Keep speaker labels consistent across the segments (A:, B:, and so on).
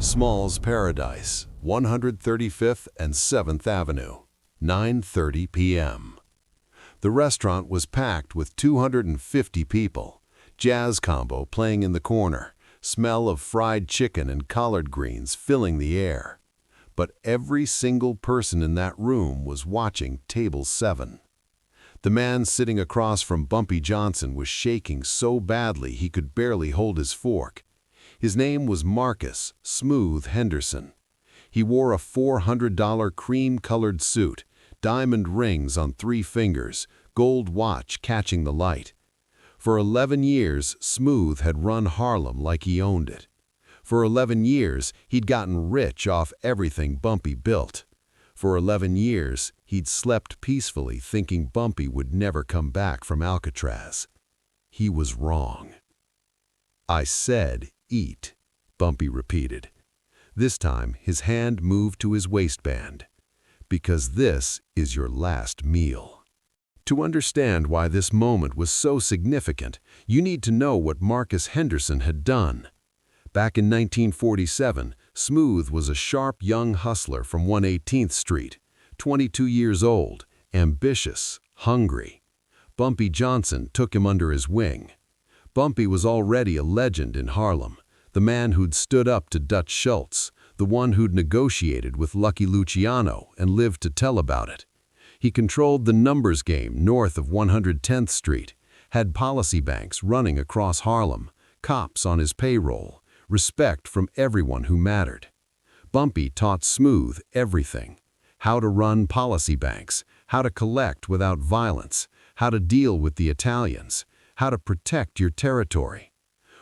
A: Small's Paradise, 135th and 7th Avenue, 9:30 p.m. The restaurant was packed with 250 people, jazz combo playing in the corner, smell of fried chicken and collard greens filling the air. But every single person in that room was watching Table 7. The man sitting across from Bumpy Johnson was shaking so badly he could barely hold his fork. His name was Marcus "Smooth" Henderson. He wore a $400 cream-colored suit, diamond rings on 3 fingers, gold watch catching the light. For 11 years, Smooth had run Harlem like he owned it. For 11 years, he'd gotten rich off everything Bumpy built. For 11 years, he'd slept peacefully thinking Bumpy would never come back from Alcatraz. He was wrong. "I said eat," Bumpy repeated. This time, his hand moved to his waistband. "Because this is your last meal." To understand why this moment was so significant, you need to know what Marcus Henderson had done. Back in 1947, Smooth was a sharp young hustler from 118th Street, 22 years old, ambitious, hungry. Bumpy Johnson took him under his wing. Bumpy was already a legend in Harlem, the man who'd stood up to Dutch Schultz, the one who'd negotiated with Lucky Luciano and lived to tell about it. He controlled the numbers game north of 110th Street, had policy banks running across Harlem, cops on his payroll, respect from everyone who mattered. Bumpy taught Smooth everything: how to run policy banks, how to collect without violence, how to deal with the Italians, how to protect your territory.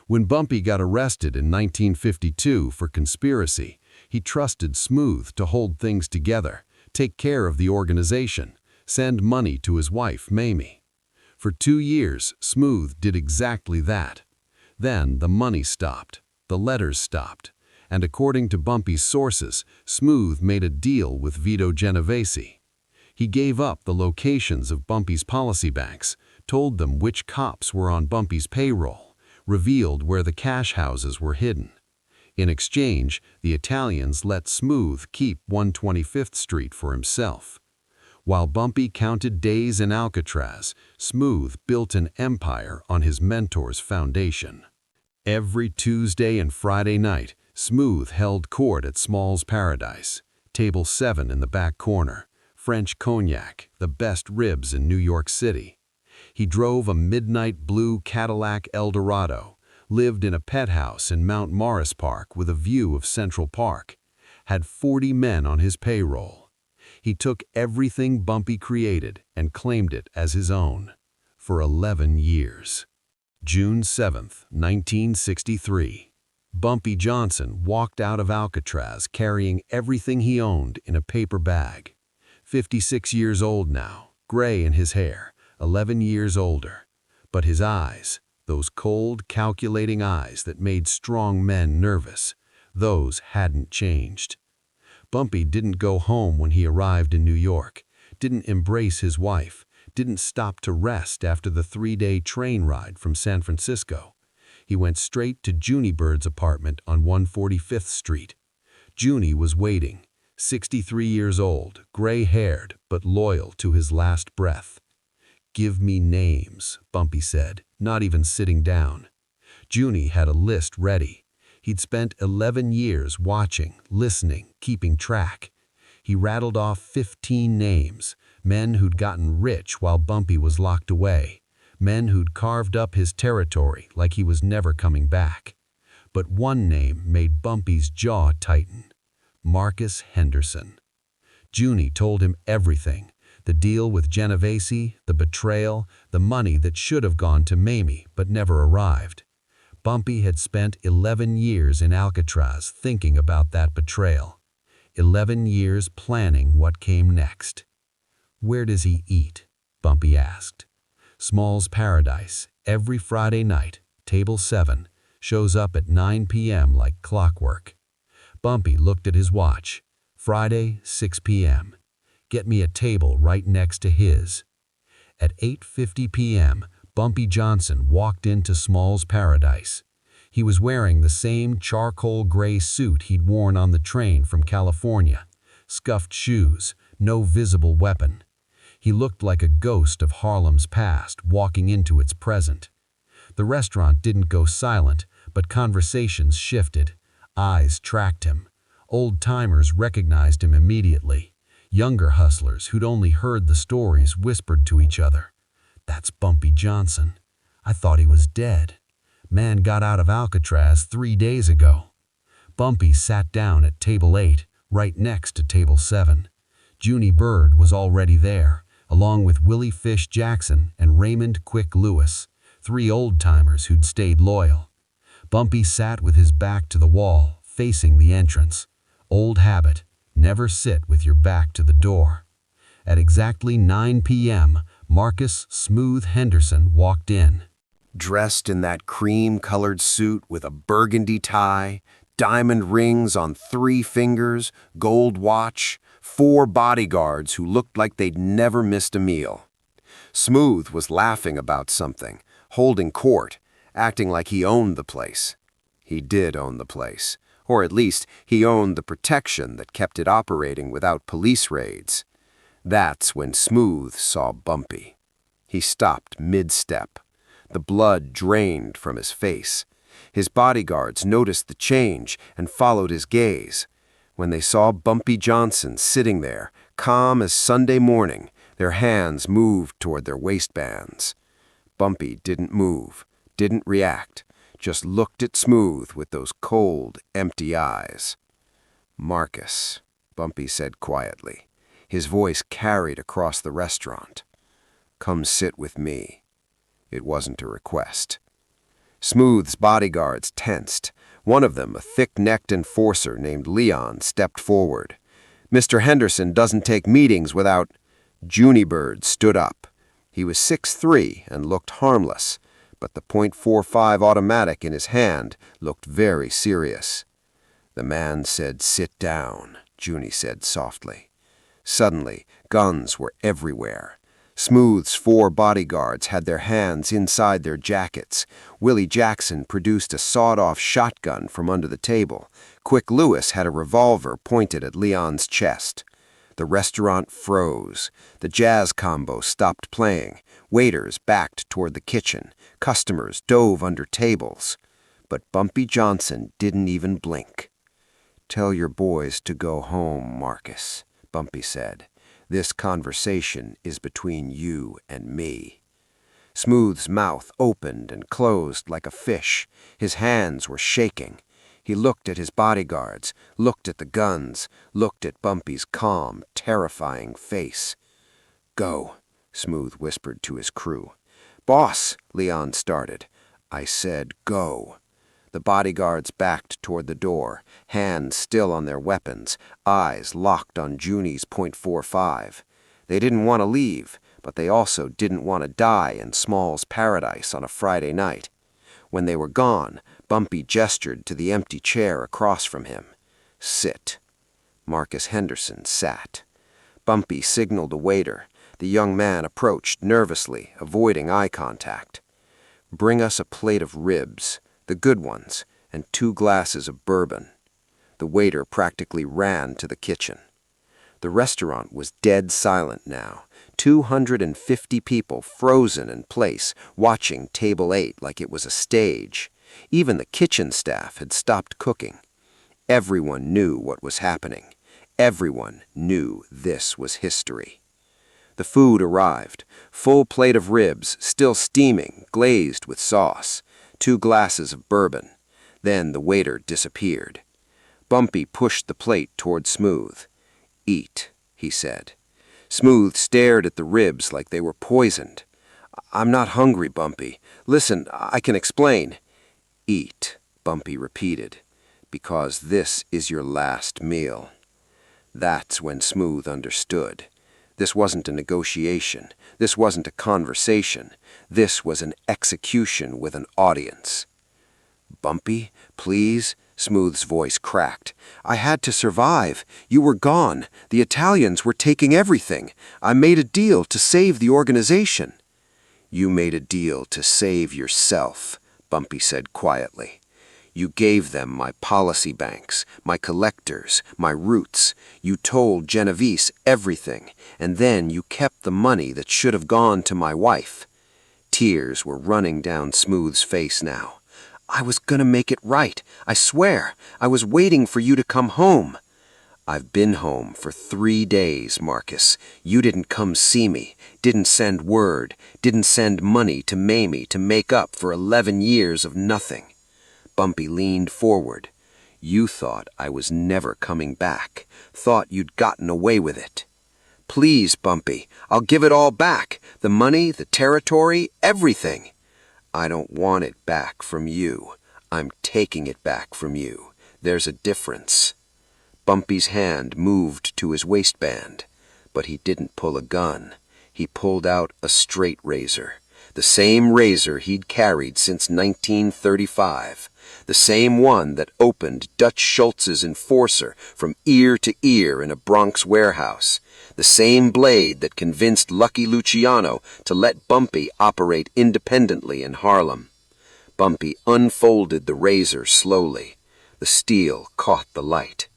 A: When Bumpy got arrested in 1952 for conspiracy, he trusted Smooth to hold things together, take care of the organization, send money to his wife, Mamie. For 2 years, Smooth did exactly that. Then the money stopped, the letters stopped, and according to Bumpy's sources, Smooth made a deal with Vito Genovese. He gave up the locations of Bumpy's policy banks, told them which cops were on Bumpy's payroll, revealed where the cash houses were hidden. In exchange, the Italians let Smooth keep 125th Street for himself. While Bumpy counted days in Alcatraz, Smooth built an empire on his mentor's foundation. Every Tuesday and Friday night, Smooth held court at Small's Paradise, Table 7 in the back corner, French cognac, the best ribs in New York City. He drove a midnight blue Cadillac Eldorado, lived in a pet house in Mount Morris Park with a view of Central Park, had 40 men on his payroll. He took everything Bumpy created and claimed it as his own for 11 years. June 7, 1963. Bumpy Johnson walked out of Alcatraz carrying everything he owned in a paper bag. 56 years old now, gray in his hair, 11 years older. But his eyes, those cold, calculating eyes that made strong men nervous, those hadn't changed. Bumpy didn't go home when he arrived in New York, didn't embrace his wife, didn't stop to rest after the 3-day train ride from San Francisco. He went straight to Junie Bird's apartment on 145th Street. Junie was waiting, 63 years old, gray-haired, but loyal to his last breath. "Give me names," Bumpy said, not even sitting down. Junie had a list ready. He'd spent 11 years watching, listening, keeping track. He rattled off 15 names, men who'd gotten rich while Bumpy was locked away, men who'd carved up his territory like he was never coming back. But one name made Bumpy's jaw tighten: Marcus Henderson. Junie told him everything: the deal with Genovese, the betrayal, the money that should have gone to Mamie but never arrived. Bumpy had spent 11 years in Alcatraz thinking about that betrayal. 11 years planning what came next. "Where does he eat?" Bumpy asked. "Small's Paradise, every Friday night, Table 7, shows up at 9 p.m. like clockwork." Bumpy looked at his watch. Friday, 6 p.m. Get me a table right next to his. At 8:50 p.m., Bumpy Johnson walked into Small's Paradise.
B: He was wearing the same charcoal gray suit he'd worn on the train from California. Scuffed shoes, no visible weapon. He looked like a ghost of Harlem's past walking into its present. The restaurant didn't go silent, but conversations shifted. Eyes tracked him. Old-timers recognized him immediately. Younger hustlers who'd only heard the stories whispered to each other, "That's Bumpy Johnson. I thought he was dead. Man got out of Alcatraz 3 days ago." Bumpy sat down at table 8, right next to table 7. Junie Bird was already there, along with Willie Fish Jackson and Raymond Quick Lewis, 3 old-timers who'd stayed loyal. Bumpy sat with his back to the wall, facing the entrance. Old habit, never sit with your back to the door. At exactly 9 p.m., Marcus Smooth Henderson walked in.
C: Dressed in that cream-colored suit with a burgundy tie, diamond rings on 3 fingers, gold watch, 4 bodyguards who looked like they'd never missed a meal. Smooth was laughing about something, holding court, acting like he owned the place. He did own the place, or at least he owned the protection that kept it operating without police raids. That's when Smooth saw Bumpy. He stopped mid-step. The blood drained from his face. His bodyguards noticed the change and followed his gaze. When they saw Bumpy Johnson sitting there, calm as Sunday morning, their hands moved toward their waistbands. Bumpy didn't move, didn't react, just looked at Smooth with those cold, empty eyes. "Marcus," Bumpy said quietly. His voice carried across the restaurant. "Come sit with me." It wasn't a request. Smooth's bodyguards tensed. One of them, a thick-necked enforcer named Leon, stepped forward. "Mr. Henderson doesn't take meetings without—" Junie Bird stood up. He was 6'3" and looked harmless, but the .45 automatic in his hand looked very serious. "The man said sit down," Junie said softly. Suddenly, guns were everywhere. Smooth's 4 bodyguards had their hands inside their jackets. Willie Jackson produced a sawed-off shotgun from under the table. Quick Lewis had a revolver pointed at Leon's chest. The restaurant froze. The jazz combo stopped playing. Waiters backed toward the kitchen. Customers dove under tables. But Bumpy Johnson didn't even blink. "Tell your boys to go home, Marcus," Bumpy said. "This conversation is between you and me." Smooth's mouth opened and closed like a fish. His hands were shaking. He looked at his bodyguards, looked at the guns, looked at Bumpy's calm, terrifying face. "Go," Smooth whispered to his crew. "Boss," Leon started. "I said go." The bodyguards backed toward the door, hands still on their weapons, eyes locked on Junie's .45. They didn't want to leave, but they also didn't want to die in Small's paradise on a Friday night. When they were gone, Bumpy gestured to the empty chair across from him. "Sit." Marcus Henderson sat. Bumpy signaled a waiter. The young man approached nervously, avoiding eye contact. "Bring us a plate of ribs, the good ones, and 2 glasses of bourbon." The waiter practically ran to the kitchen. The restaurant was dead silent now. 250 people frozen in place, watching table 8 like it was a stage. Even the kitchen staff had stopped cooking. Everyone knew what was happening. Everyone knew this was history. The food arrived. Full plate of ribs, still steaming, glazed with sauce. 2 glasses of bourbon. Then the waiter disappeared. Bumpy pushed the plate toward Smooth. "Eat," he said. Smooth stared at the ribs like they were poisoned. "I'm not hungry, Bumpy. Listen, I can explain." "Eat," Bumpy repeated, "because this is your last meal." That's when Smooth understood. This wasn't a negotiation. This wasn't a conversation. This was an execution with an audience. "Bumpy, please," Smooth's voice cracked. "I had to survive. You were gone. The Italians were taking everything. I made a deal to save the organization." "You made a deal to save yourself," Bumpy said quietly. You gave them my policy banks, my collectors, my roots. You told Genovese everything, and then you kept the money that should have gone to my wife. Tears were running down Smooth's face now. I was gonna make it right, I swear. I was waiting for you to come home. I've been home for 3 days, Marcus. You didn't come see me, didn't send word, didn't send money to Mamie to make up for 11 years of nothing. Bumpy leaned forward. You thought I was never coming back, thought you'd gotten away with it. Please, Bumpy, I'll give it all back, the money, the territory, everything. I don't want it back from you. I'm taking it back from you. There's a difference. Bumpy's hand moved to his waistband, but he didn't pull a gun. He pulled out a straight razor, the same razor he'd carried since 1935, the same one that opened Dutch Schultz's enforcer from ear to ear in a Bronx warehouse, the same blade that convinced Lucky Luciano to let Bumpy operate independently in Harlem. Bumpy unfolded the razor slowly. The steel caught the light.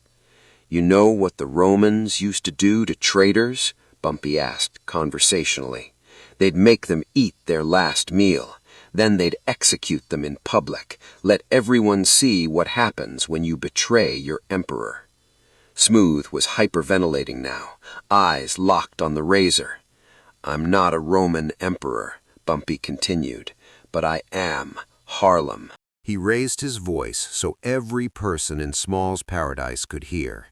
C: You know what the Romans used to do to traitors? Bumpy asked conversationally. They'd make them eat their last meal. Then they'd execute them in public. Let everyone see what happens when you betray your emperor. Smooth was hyperventilating now, eyes locked on the razor. I'm not a Roman emperor, Bumpy continued, but I am Harlem. He raised his voice so every person in Small's Paradise could hear.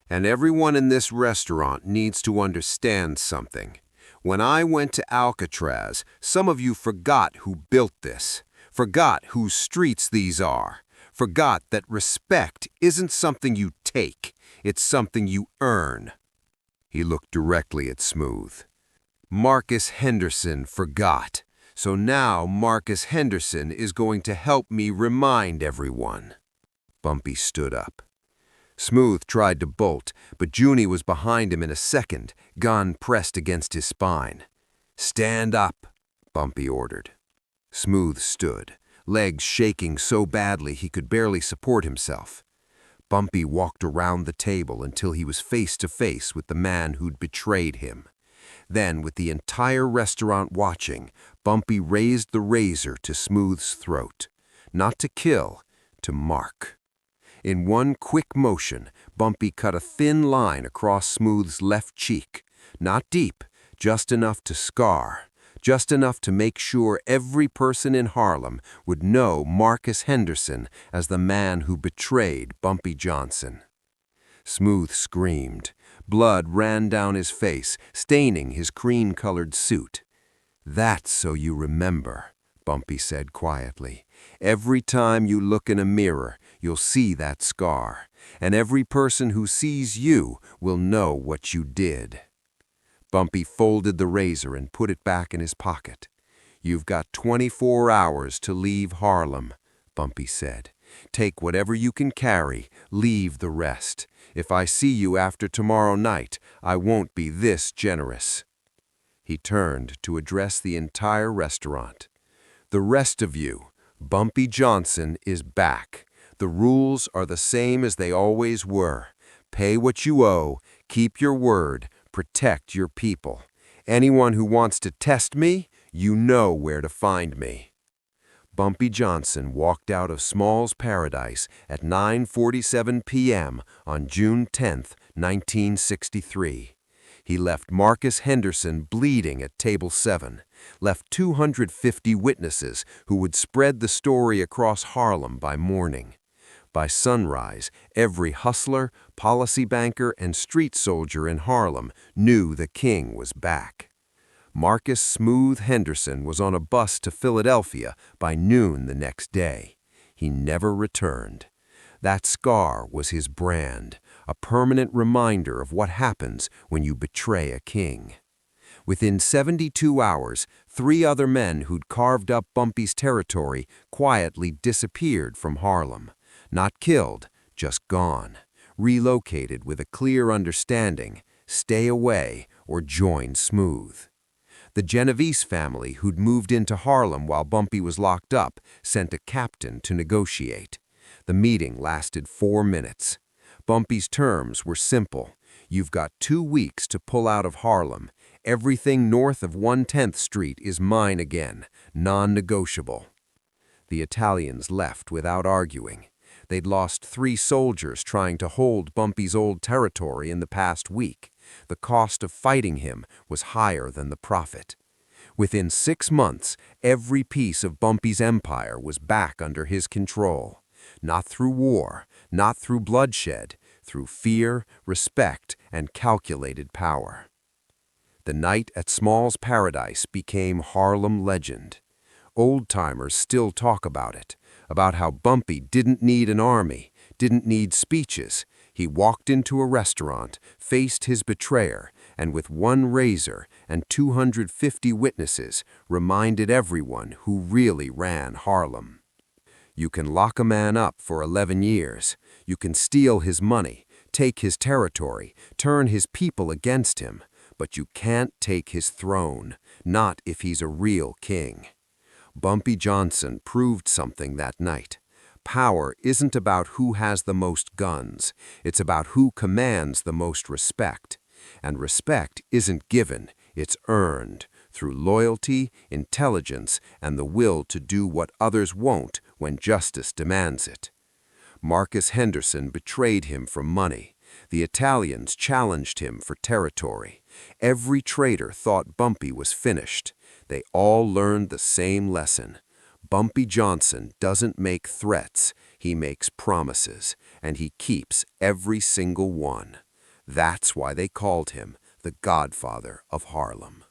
C: And everyone in this restaurant needs to understand something. When I went to Alcatraz, some of you forgot who built this, forgot whose streets these are, forgot that respect isn't something you take, it's something you earn. He looked directly at Smooth. Marcus Henderson forgot, so now Marcus Henderson is going to help me remind everyone. Bumpy stood up. Smooth tried to bolt, but Junie was behind him in a second, gun pressed against his spine. Stand up, Bumpy ordered. Smooth stood, legs shaking so badly he could barely support himself. Bumpy walked around the table until he was face to face with the man who'd betrayed him. Then, with the entire restaurant watching, Bumpy raised the razor to Smooth's throat. Not to kill, to mark. In one quick motion, Bumpy cut a thin line across Smooth's left cheek. Not deep, just enough to scar, just enough to make sure every person in Harlem would know Marcus Henderson as the man who betrayed Bumpy Johnson. Smooth screamed. Blood ran down his face, staining his cream-colored suit. That's so you remember, Bumpy said quietly. Every time you look in a mirror, you'll see that scar, and every person who sees you will know what you did. Bumpy folded the razor and put it back in his pocket. You've got 24 hours to leave Harlem, Bumpy said. Take whatever you can carry, leave the rest. If I see you after tomorrow night, I won't be this generous. He turned to address the entire restaurant. The rest of you, Bumpy Johnson is back. The rules are the same as they always were. Pay what you owe, keep your word, protect your people. Anyone who wants to test me, you know where to find me. Bumpy Johnson walked out of Small's Paradise at 9:47 p.m. on June 10, 1963. He left Marcus Henderson bleeding at table 7, left 250 witnesses who would spread the story across Harlem by morning. By sunrise, every hustler, policy banker, and street soldier in Harlem knew the king was back. Marcus Smooth Henderson was on a bus to Philadelphia by noon the next day. He never returned. That scar was his brand, a permanent reminder of what happens when you betray a king. Within 72 hours, 3 other men who'd carved up Bumpy's territory quietly disappeared from Harlem. Not killed, just gone, relocated with a clear understanding, stay away or join Smooth. The Genovese family who'd moved into Harlem while Bumpy was locked up sent a captain to negotiate. The meeting lasted 4 minutes. Bumpy's terms were simple. You've got 2 weeks to pull out of Harlem. Everything north of 110th Street is mine again, non-negotiable. The Italians left without arguing. They'd lost 3 soldiers trying to hold Bumpy's old territory in the past week. The cost of fighting him was higher than the profit. Within 6 months, every piece of Bumpy's empire was back under his control. Not through war, not through bloodshed, through fear, respect, and calculated power. The night at Small's Paradise became Harlem legend. Old-timers still talk about it, about how Bumpy didn't need an army, didn't need speeches. He walked into a restaurant, faced his betrayer, and with 1 razor and 250 witnesses, reminded everyone who really ran Harlem. You can lock a man up for 11 years. You can steal his money, take his territory, turn his people against him, but you can't take his throne, not if he's a real king. Bumpy Johnson proved something that night. Power isn't about who has the most guns. It's about who commands the most respect. And respect isn't given, it's earned through loyalty, intelligence, and the will to do what others won't when justice demands it. Marcus Henderson betrayed him for money. The Italians challenged him for territory. Every traitor thought Bumpy was finished. They all learned the same lesson. Bumpy Johnson doesn't make threats, he makes promises, and he keeps every single one. That's why they called him the Godfather of Harlem.